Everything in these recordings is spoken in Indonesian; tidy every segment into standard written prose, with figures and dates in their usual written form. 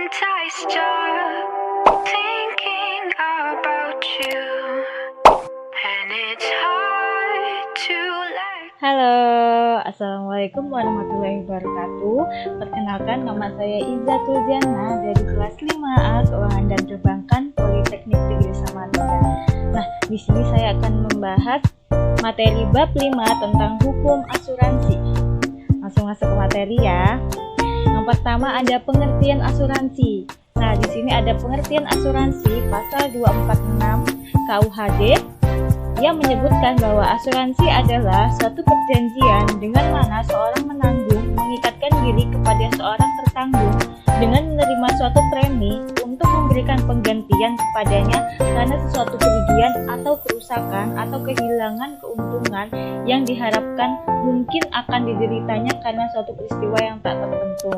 moment I stop thinking about you, and it's hard to let. Halo, Assalamualaikum warahmatullahi wabarakatuh. Perkenalkan, nama saya Izzatul Jannah dari kelas 5A Keuangan dan Perbankan Politeknik Negeri Samarinda. Nah, di sini saya akan membahas materi bab 5 tentang hukum asuransi. Langsung masuk ke materi ya. Yang pertama ada pengertian asuransi. Nah, di sini ada pengertian asuransi pasal 246 KUHD yang menyebutkan bahwa asuransi adalah suatu perjanjian dengan mana seorang menanggung mengikatkan diri kepada seorang tertanggung dengan menerima suatu premi untuk memberikan penggantian kepadanya karena sesuatu kerugian atau kerusakan atau kehilangan keuntungan yang diharapkan mungkin akan dideritanya karena suatu peristiwa yang tak tertentu.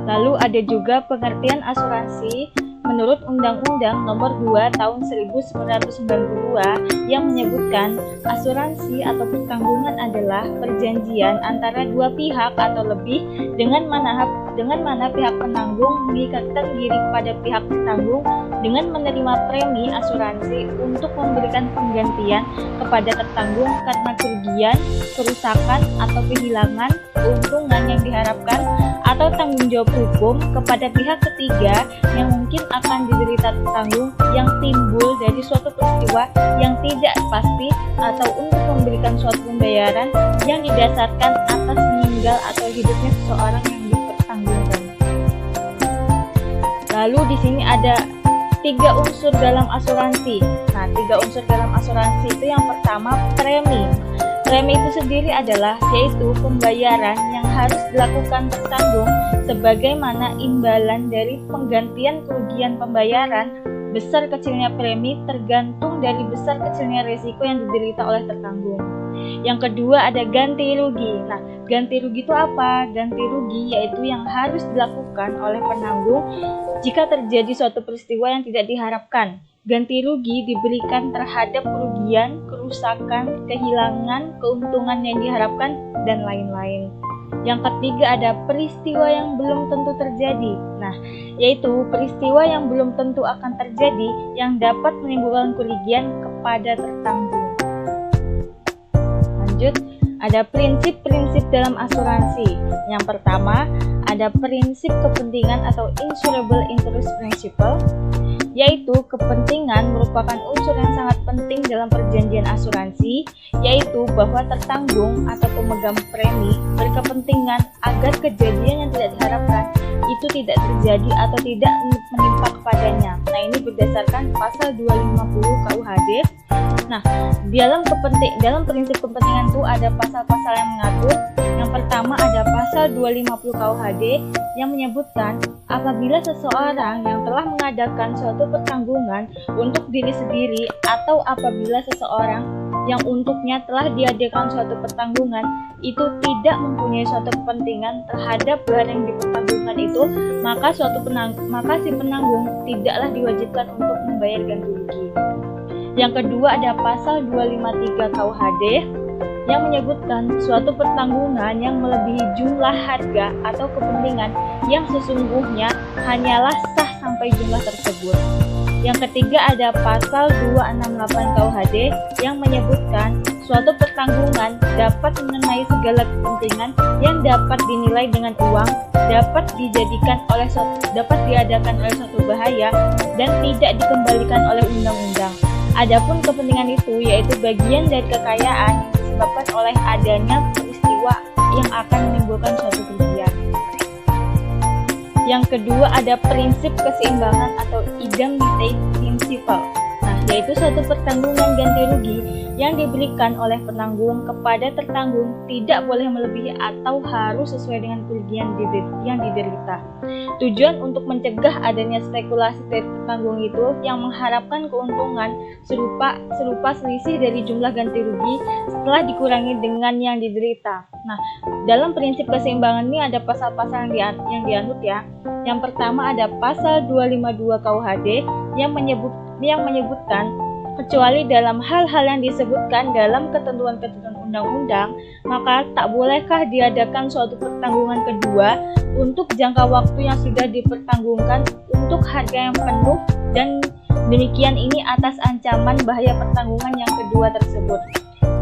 Lalu ada juga pengertian asuransi menurut Undang-Undang Nomor 2 Tahun 1992 yang menyebutkan asuransi atau pertanggungan adalah perjanjian antara dua pihak atau lebih dengan mana pihak penanggung mengikatkan diri kepada pihak tertanggung dengan menerima premi asuransi untuk memberikan penggantian kepada tertanggung karena kerugian, kerusakan atau kehilangan keuntungan yang diharapkan atau tanggung jawab hukum kepada pihak ketiga yang mungkin akan diderita tertanggung yang timbul dari suatu peristiwa yang tidak pasti atau untuk memberikan suatu pembayaran yang didasarkan atas meninggal atau hidupnya seseorang yang dipertanggungkan. Lalu di sini ada 3 unsur dalam asuransi. Nah, 3 unsur dalam asuransi itu yang pertama premi. Premi itu sendiri adalah yaitu pembayaran yang harus dilakukan tertanggung sebagaimana imbalan dari penggantian kerugian pembayaran. Besar kecilnya premi tergantung dari besar kecilnya resiko yang diderita oleh tertanggung. Yang kedua ada ganti rugi. Nah, ganti rugi itu apa? Ganti rugi yaitu yang harus dilakukan oleh penanggung jika terjadi suatu peristiwa yang tidak diharapkan. Ganti rugi diberikan terhadap kerugian, kerusakan, kehilangan, keuntungan yang diharapkan, dan lain-lain. Yang ketiga ada peristiwa yang belum tentu terjadi. Nah, yaitu peristiwa yang belum tentu akan terjadi yang dapat menimbulkan kerugian kepada tertanggung. Lanjut, ada prinsip-prinsip dalam asuransi. Yang pertama, ada prinsip kepentingan atau insurable interest principle, yaitu kepentingan merupakan unsur yang sangat penting dalam perjanjian asuransi, yaitu bahwa tertanggung atau pemegang premi berkepentingan agar kejadian yang tidak diharapkan itu tidak terjadi atau tidak menimpa kepadanya. Nah, ini berdasarkan pasal 250 KUHD. Nah, dalam prinsip kepentingan itu ada pasal-pasal yang mengatur. Yang pertama ada pasal 250 KUHD yang menyebutkan apabila seseorang yang telah mengadakan suatu pertanggungan untuk diri sendiri atau apabila seseorang yang untuknya telah diadakan suatu pertanggungan itu tidak mempunyai suatu kepentingan terhadap barang yang dipertanggungkan itu, maka si penanggung tidaklah diwajibkan untuk membayar ganti rugi. Yang kedua ada pasal 253 KUHD yang menyebutkan suatu pertanggungan yang melebihi jumlah harga atau kepentingan yang sesungguhnya hanyalah sah sampai jumlah tersebut. Yang ketiga ada pasal 268 KUHD yang menyebutkan suatu pertanggungan dapat mengenai segala kepentingan yang dapat dinilai dengan uang, dapat diadakan oleh suatu bahaya dan tidak dikembalikan oleh undang-undang. Adapun kepentingan itu yaitu bagian dari kekayaan yang disebabkan oleh adanya peristiwa yang akan menimbulkan suatu kerugian. Yang kedua ada prinsip keseimbangan atau indemnity principle. Nah, yaitu suatu pertanggungan ganti rugi yang diberikan oleh penanggung kepada tertanggung tidak boleh melebihi atau harus sesuai dengan kerugian yang diderita. Tujuan untuk mencegah adanya spekulasi dari tertanggung itu yang mengharapkan keuntungan serupa selisih dari jumlah ganti rugi setelah dikurangi dengan yang diderita. Nah, dalam prinsip keseimbangan ini ada pasal-pasal yang dianut ya. Yang pertama ada pasal 252 KUHD yang menyebutkan kecuali dalam hal-hal yang disebutkan dalam ketentuan-ketentuan undang-undang, maka tak bolehkah diadakan suatu pertanggungan kedua untuk jangka waktu yang sudah dipertanggungkan untuk harga yang penuh, dan demikian ini atas ancaman bahaya pertanggungan yang kedua tersebut.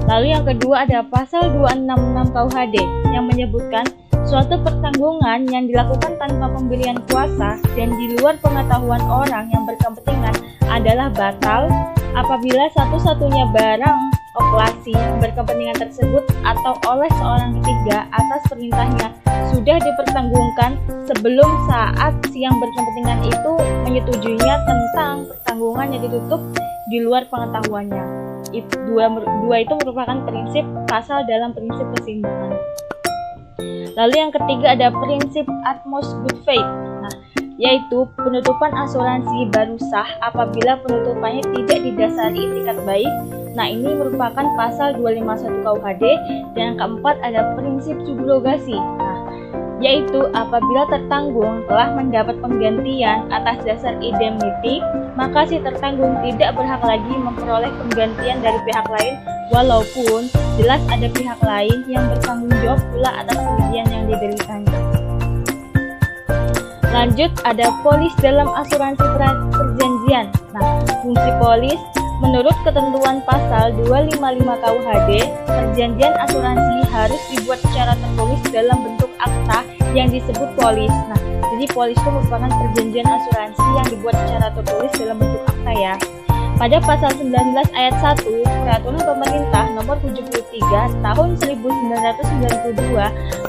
Lalu yang kedua ada pasal 266 KUHD yang menyebutkan suatu pertanggungan yang dilakukan tanpa pemberian kuasa dan di luar pengetahuan orang yang berkepentingan adalah batal apabila satu-satunya barang operasi berkepentingan tersebut atau oleh seorang ketiga atas perintahnya sudah dipertanggungkan sebelum saat si yang berkepentingan itu menyetujuinya tentang pertanggungan yang ditutup di luar pengetahuannya. Dua itu merupakan prinsip pasal dalam prinsip keseimbangan. Lalu yang ketiga ada prinsip utmost good faith, yaitu penutupan asuransi baru sah apabila penutupannya tidak didasari itikat baik. Ini merupakan pasal 251 KUHD. Dan yang keempat ada prinsip subrogasi, yaitu apabila tertanggung telah mendapat penggantian atas dasar indemnity, maka si tertanggung tidak berhak lagi memperoleh penggantian dari pihak lain, walaupun jelas ada pihak lain yang bertanggung jawab pula atas kerugian yang dideritanya. Lanjut ada polis dalam asuransi perjanjian. Fungsi polis menurut ketentuan pasal 255 KUHD, perjanjian asuransi harus dibuat secara tertulis dalam bentuk akta yang disebut polis. Jadi polis itu merupakan perjanjian asuransi yang dibuat secara tertulis dalam bentuk akta ya. Pada pasal 19 ayat 1 Peraturan Pemerintah Nomor 73 Tahun 1992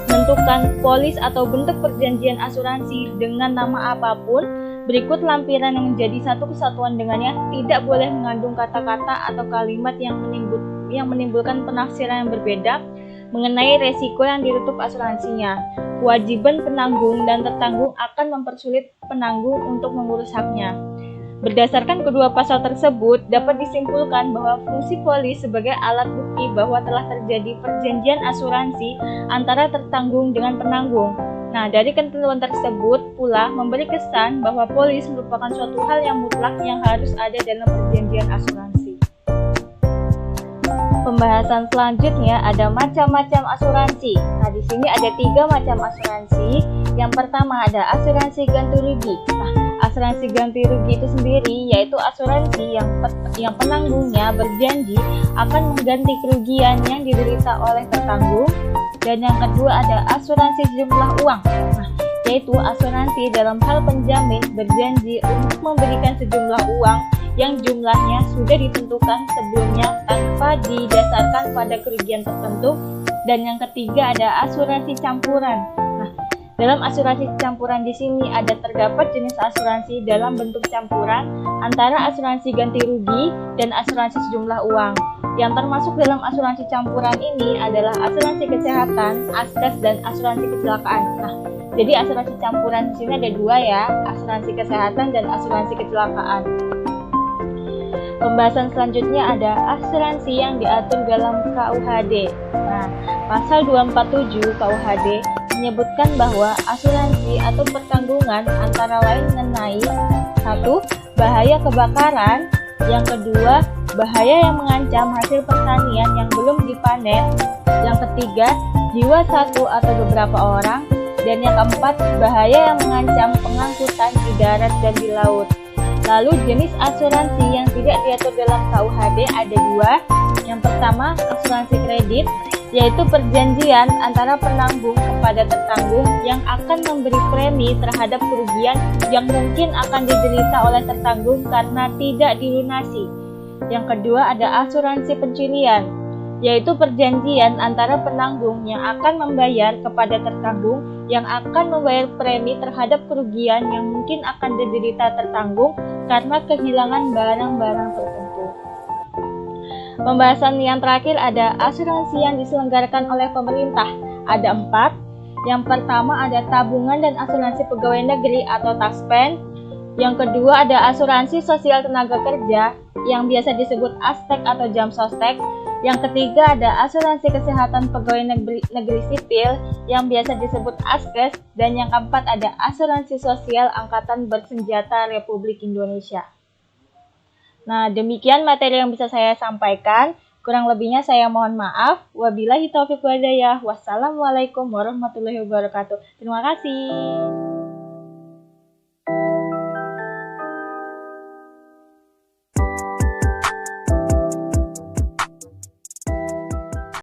menentukan polis atau bentuk perjanjian asuransi dengan nama apapun berikut lampiran yang menjadi satu kesatuan dengannya tidak boleh mengandung kata-kata atau kalimat yang menimbulkan penafsiran yang berbeda mengenai resiko yang ditutup asuransinya. Kewajiban penanggung dan tertanggung akan mempersulit penanggung untuk mengurus haknya. Berdasarkan kedua pasal tersebut, dapat disimpulkan bahwa fungsi polis sebagai alat bukti bahwa telah terjadi perjanjian asuransi antara tertanggung dengan penanggung. Dari ketentuan tersebut pula memberi kesan bahwa polis merupakan suatu hal yang mutlak yang harus ada dalam perjanjian asuransi. Pembahasan selanjutnya ada macam-macam asuransi. Di sini ada 3 macam asuransi. Yang pertama ada asuransi ganti rugi. Asuransi ganti rugi itu sendiri yaitu asuransi yang penanggungnya berjanji akan mengganti kerugian yang diderita oleh tertanggung. Dan yang kedua ada asuransi sejumlah uang, yaitu asuransi dalam hal penjamin berjanji untuk memberikan sejumlah uang yang jumlahnya sudah ditentukan sebelumnya tanpa didasarkan pada kerugian tertentu. Dan yang ketiga ada asuransi campuran. Dalam asuransi campuran di sini ada terdapat jenis asuransi dalam bentuk campuran antara asuransi ganti rugi dan asuransi sejumlah uang. Yang termasuk dalam asuransi campuran ini adalah asuransi kesehatan, askes, dan asuransi kecelakaan. Jadi asuransi campuran di sini ada 2 ya, asuransi kesehatan dan asuransi kecelakaan. Pembahasan selanjutnya ada asuransi yang diatur dalam KUHD. Pasal 247 KUHD menyebutkan bahwa asuransi atau pertanggungan antara lain mengenai 1. Bahaya kebakaran, yang kedua bahaya yang mengancam hasil pertanian yang belum dipanen, yang ketiga jiwa satu atau beberapa orang, dan yang keempat bahaya yang mengancam pengangkutan di darat dan di laut. Lalu jenis asuransi yang tidak diatur dalam KUHD ada 2. Yang pertama asuransi kredit, yaitu perjanjian antara penanggung kepada tertanggung yang akan memberi premi terhadap kerugian yang mungkin akan diderita oleh tertanggung karena tidak dilunasi. Yang kedua ada asuransi pencurian, yaitu perjanjian antara penanggung yang akan membayar kepada tertanggung yang akan membayar premi terhadap kerugian yang mungkin akan diderita tertanggung karena kehilangan barang-barang tertentu. Pembahasan yang terakhir ada asuransi yang diselenggarakan oleh pemerintah. Ada 4. Yang pertama ada tabungan dan asuransi pegawai negeri atau TASPEN. Yang kedua ada asuransi sosial tenaga kerja yang biasa disebut ASTEK atau Jamsostek. Yang ketiga ada asuransi kesehatan pegawai negeri sipil yang biasa disebut ASKES. Dan yang keempat ada asuransi sosial Angkatan Bersenjata Republik Indonesia. Nah, demikian materi yang bisa saya sampaikan. Kurang lebihnya saya mohon maaf. Wabillahi taufiq wal hidayah. Wassalamualaikum warahmatullahi wabarakatuh. Terima kasih.